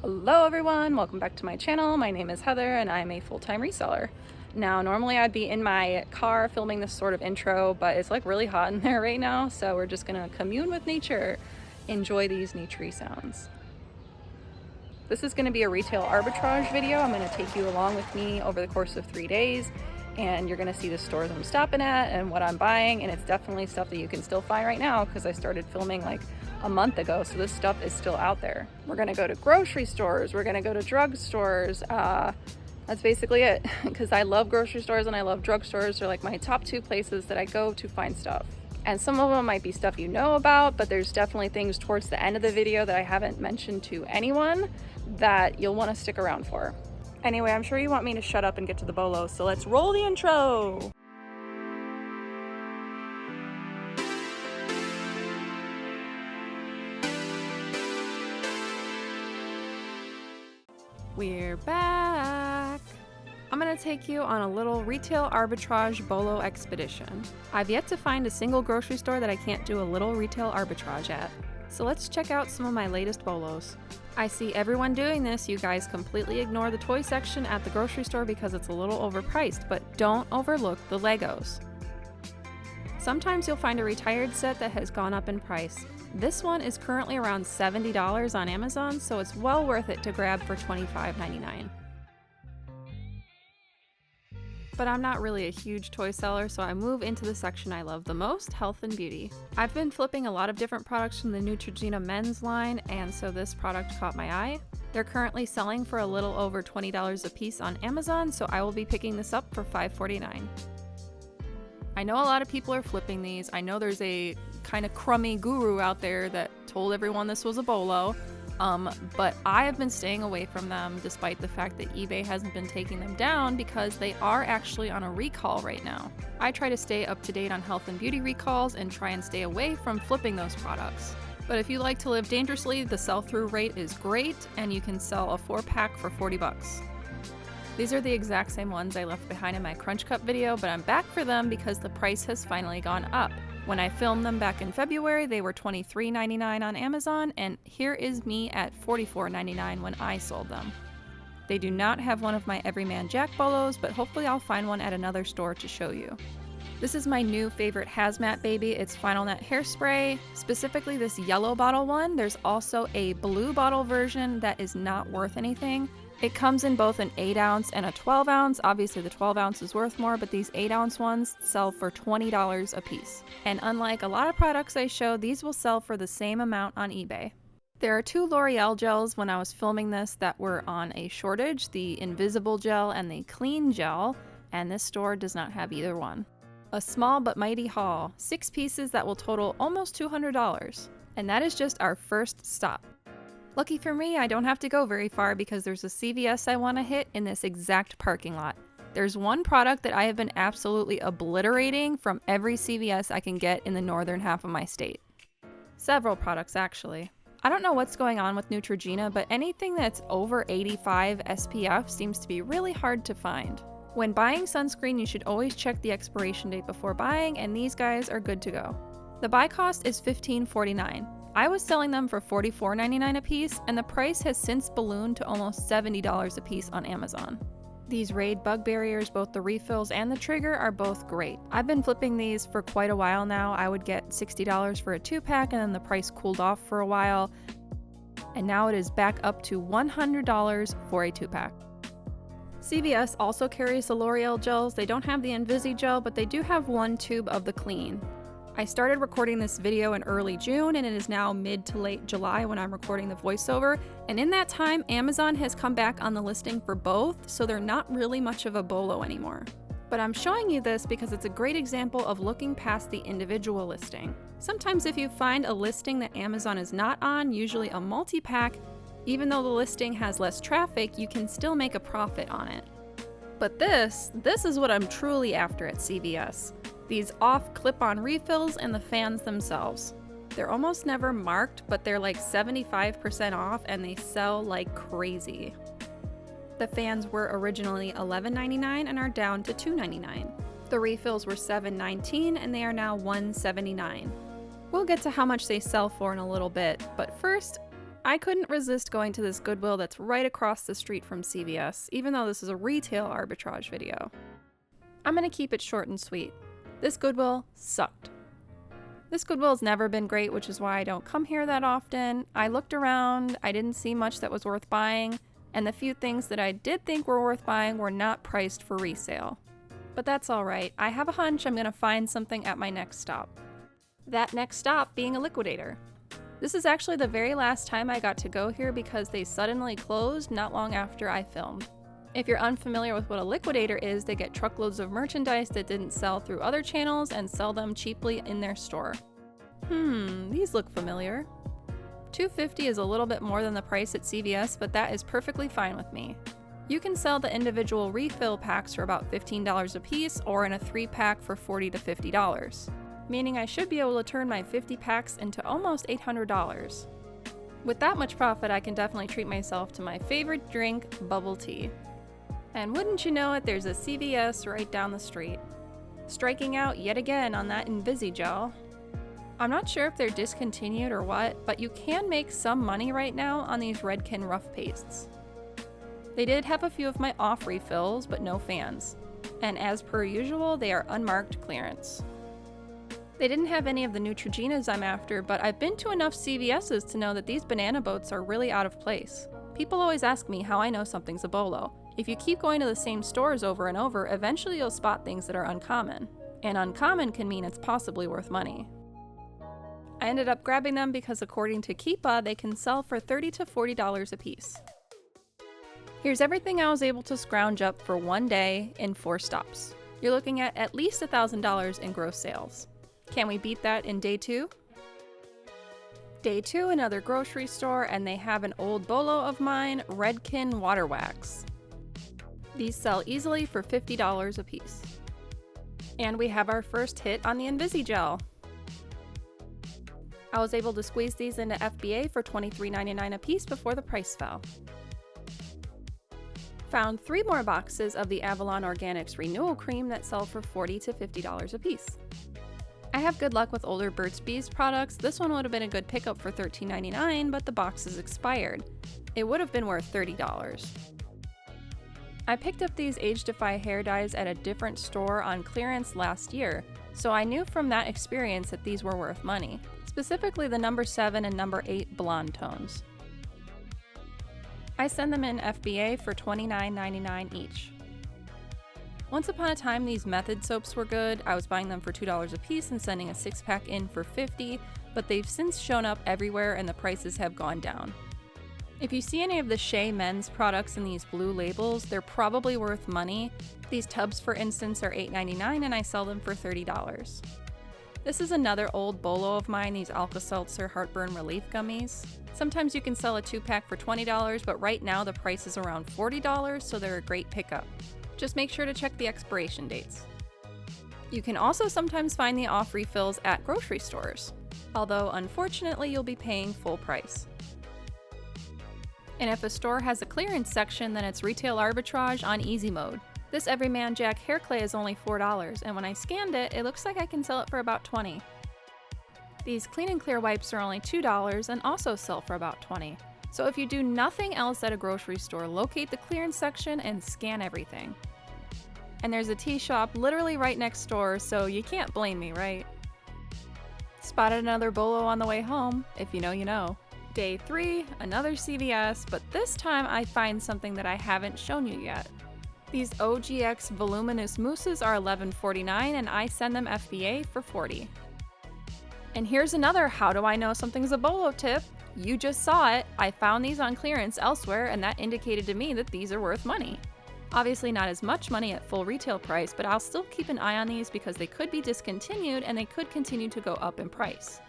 Hello everyone, welcome back to my channel. My name is Heather and I'm a full-time reseller. Now normally I'd be in my car filming this sort of intro, but it's like really hot in there right now, so we're just gonna commune with nature, enjoy these naturey sounds. This is gonna be a retail arbitrage video. I'm gonna take you along with me over the course of 3 days, and you're gonna see the stores I'm stopping at and what I'm buying, and it's definitely stuff that you can still find right now because I started filming like a month ago, so this stuff is still out there. We're gonna go to grocery stores, we're gonna go to drugstores. That's basically it, because I love grocery stores and I love drugstores. They're like my top two places that I go to find stuff. And some of them might be stuff you know about, but there's definitely things towards the end of the video that I haven't mentioned to anyone that you'll want to stick around for. Anyway, I'm sure you want me to shut up and get to the bolo, so let's roll the intro! We're back! I'm gonna take you on a little retail arbitrage bolo expedition. I've yet to find a single grocery store that I can't do a little retail arbitrage at. So let's check out some of my latest bolos. I see everyone doing this. You guys completely ignore the toy section at the grocery store because it's a little overpriced, but don't overlook the Legos. Sometimes you'll find a retired set that has gone up in price. This one is currently around $70 on Amazon, so it's well worth it to grab for $25.99. But I'm not really a huge toy seller, so I move into the section I love the most, health and beauty. I've been flipping a lot of different products from the Neutrogena men's line, and so this product caught my eye. They're currently selling for a little over $20 a piece on Amazon, so I will be picking this up for $5.49. I know a lot of people are flipping these. I know there's a kind of crummy guru out there that told everyone this was a bolo, but I have been staying away from them despite the fact that eBay hasn't been taking them down because they are actually on a recall right now. I try to stay up to date on health and beauty recalls and try and stay away from flipping those products. But if you like to live dangerously, the sell-through rate is great and you can sell a 4-pack for 40 bucks. These are the exact same ones I left behind in my Crunch Cup video, but I'm back for them because the price has finally gone up. When I filmed them back in February, they were $23.99 on Amazon, and here is me at $44.99 when I sold them. They do not have one of my Everyman Jack bolos, but hopefully I'll find one at another store to show you. This is my new favorite hazmat baby. It's Final Net hairspray, specifically this yellow bottle one. There's also a blue bottle version that is not worth anything. It comes in both an 8-ounce and a 12-ounce. Obviously the 12-ounce is worth more, but these 8-ounce ones sell for $20 a piece. And unlike a lot of products I show, these will sell for the same amount on eBay. There are 2 L'Oreal gels when I was filming this that were on a shortage, the Invisible Gel and the Clean Gel, and this store does not have either one. A small but mighty haul, 6 pieces that will total almost $200. And that is just our first stop. Lucky for me, I don't have to go very far because there's a CVS I want to hit in this exact parking lot. There's one product that I have been absolutely obliterating from every CVS I can get in the northern half of my state. Several products, actually. I don't know what's going on with Neutrogena, but anything that's over 85 SPF seems to be really hard to find. When buying sunscreen, you should always check the expiration date before buying, and these guys are good to go. The buy cost is $15.49. I was selling them for $44.99 a piece, and the price has since ballooned to almost $70 a piece on Amazon. These Raid bug barriers, both the refills and the trigger, are both great. I've been flipping these for quite a while now. I would get $60 for a 2-pack, and then the price cooled off for a while, and now it is back up to $100 for a 2-pack. CVS also carries the L'Oreal gels. They don't have the Invisi gel, but they do have 1 tube of the Clean. I started recording this video in early June, and it is now mid to late July when I'm recording the voiceover, and in that time Amazon has come back on the listing for both, so they're not really much of a bolo anymore. But I'm showing you this because it's a great example of looking past the individual listing. Sometimes if you find a listing that Amazon is not on, usually a multi-pack, even though the listing has less traffic, you can still make a profit on it. But this is what I'm truly after at CVS. These off clip-on refills and the fans themselves. They're almost never marked, but they're like 75% off and they sell like crazy. The fans were originally $11.99 and are down to $2.99. The refills were $7.19 and they are now $1.79. We'll get to how much they sell for in a little bit, but first, I couldn't resist going to this Goodwill that's right across the street from CVS, even though this is a retail arbitrage video. I'm gonna keep it short and sweet. This Goodwill sucked. This Goodwill's never been great, which is why I don't come here that often. I looked around, I didn't see much that was worth buying, and the few things that I did think were worth buying were not priced for resale. But that's alright, I have a hunch I'm gonna find something at my next stop. That next stop being a liquidator. This is actually the very last time I got to go here because they suddenly closed not long after I filmed. If you're unfamiliar with what a liquidator is, they get truckloads of merchandise that didn't sell through other channels and sell them cheaply in their store. These look familiar. $2.50 is a little bit more than the price at CVS, but that is perfectly fine with me. You can sell the individual refill packs for about $15 a piece or in a 3-pack for $40 to $50. Meaning I should be able to turn my 50 packs into almost $800. With that much profit, I can definitely treat myself to my favorite drink, bubble tea. And wouldn't you know it, there's a CVS right down the street. Striking out yet again on that Invisigel. I'm not sure if they're discontinued or what, but you can make some money right now on these Redken rough pastes. They did have a few of my off refills, but no fans. And as per usual, they are unmarked clearance. They didn't have any of the Neutrogenas I'm after, but I've been to enough CVS's to know that these banana boats are really out of place. People always ask me how I know something's a bolo. If you keep going to the same stores over and over, eventually you'll spot things that are uncommon. And uncommon can mean it's possibly worth money. I ended up grabbing them because according to Keepa, they can sell for $30 to $40 a piece. Here's everything I was able to scrounge up for one day in 4 stops. You're looking at least $1,000 in gross sales. Can we beat that in day 2? Day 2, another grocery store, and they have an old bolo of mine, Redken Water Wax. These sell easily for $50 a piece. And we have our first hit on the Invisigel. I was able to squeeze these into FBA for $23.99 a piece before the price fell. Found 3 more boxes of the Avalon Organics Renewal Cream that sell for $40 to $50 a piece. I have good luck with older Burt's Bees products. This one would have been a good pickup for $13.99, but the box is expired. It would have been worth $30. I picked up these Age-Defy hair dyes at a different store on clearance last year, so I knew from that experience that these were worth money, specifically the number 7 and number 8 blonde tones. I send them in FBA for $29.99 each. Once upon a time, these Method soaps were good. I was buying them for $2 a piece and sending a 6-pack in for $50, but they've since shown up everywhere and the prices have gone down. If you see any of the Shea men's products in these blue labels, they're probably worth money. These tubs, for instance, are $8.99 and I sell them for $30. This is another old bolo of mine, these Alka-Seltzer Heartburn Relief Gummies. Sometimes you can sell a 2-pack for $20, but right now the price is around $40, so they're a great pickup. Just make sure to check the expiration dates. You can also sometimes find the off refills at grocery stores, although unfortunately you'll be paying full price. And if a store has a clearance section, then it's retail arbitrage on easy mode. This Everyman Jack hair clay is only $4, and when I scanned it, it looks like I can sell it for about $20. These Clean and Clear wipes are only $2 and also sell for about $20. So if you do nothing else at a grocery store, locate the clearance section and scan everything. And there's a tea shop literally right next door, so you can't blame me, right? Spotted another bolo on the way home. If you know, you know. Day 3, another CVS, but this time I find something that I haven't shown you yet. These OGX voluminous mousses are $11.49 and I send them FBA for $40. And here's another how do I know something's a bolo tip. You just saw it. I found these on clearance elsewhere and that indicated to me that these are worth money. Obviously not as much money at full retail price, but I'll still keep an eye on these because they could be discontinued and they could continue to go up in price.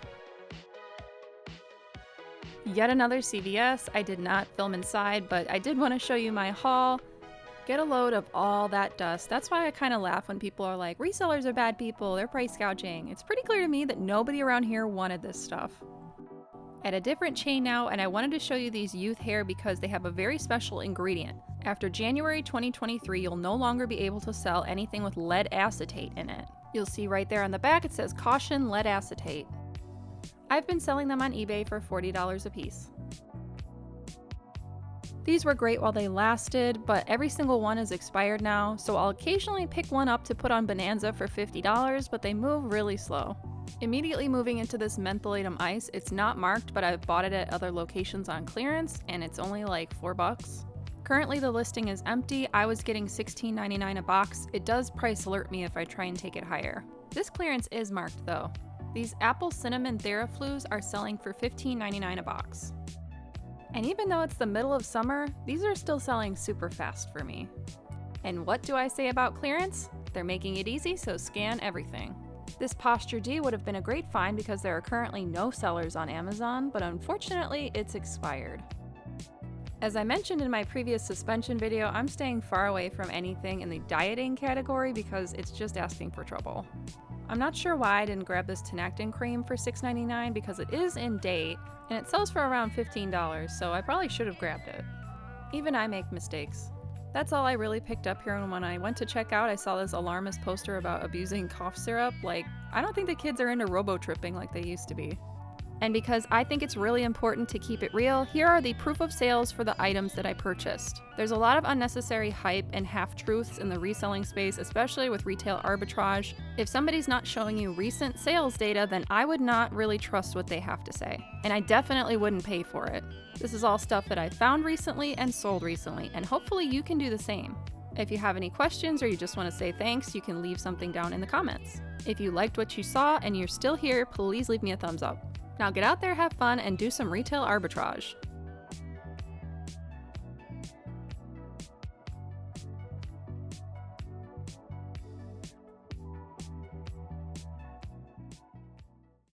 Yet another CVS. I did not film inside, but I did want to show you my haul. Get a load of all that dust. That's why I kind of laugh when people are like, resellers are bad people, they're price gouging. It's pretty clear to me that nobody around here wanted this stuff. At a different chain now, and I wanted to show you these youth hair because they have a very special ingredient. After January 2023, you'll no longer be able to sell anything with lead acetate in it. You'll see right there on the back it says caution lead acetate. I've been selling them on eBay for $40 a piece. These were great while they lasted, but every single one is expired now, so I'll occasionally pick one up to put on Bonanza for $50, but they move really slow. Immediately moving into this mentholatum ice, it's not marked, but I've bought it at other locations on clearance, and it's only like $4. Currently the listing is empty. I was getting $16.99 a box. It does price alert me if I try and take it higher. This clearance is marked though. These apple cinnamon Theraflus are selling for $15.99 a box. And even though it's the middle of summer, these are still selling super fast for me. And what do I say about clearance? They're making it easy, so scan everything. This Posture D would have been a great find because there are currently no sellers on Amazon, but unfortunately it's expired. As I mentioned in my previous suspension video, I'm staying far away from anything in the dieting category because it's just asking for trouble. I'm not sure why I didn't grab this Tenactin cream for $6.99 because it is in date and it sells for around $15, so I probably should have grabbed it. Even I make mistakes. That's all I really picked up here, and when I went to check out, I saw this alarmist poster about abusing cough syrup. Like, I don't think the kids are into robo-tripping like they used to be. And because I think it's really important to keep it real, here are the proof of sales for the items that I purchased. There's a lot of unnecessary hype and half-truths in the reselling space, especially with retail arbitrage. If somebody's not showing you recent sales data, then I would not really trust what they have to say. And I definitely wouldn't pay for it. This is all stuff that I found recently and sold recently, and hopefully you can do the same. If you have any questions or you just want to say thanks, you can leave something down in the comments. If you liked what you saw and you're still here, please leave me a thumbs up. Now get out there, have fun, and do some retail arbitrage.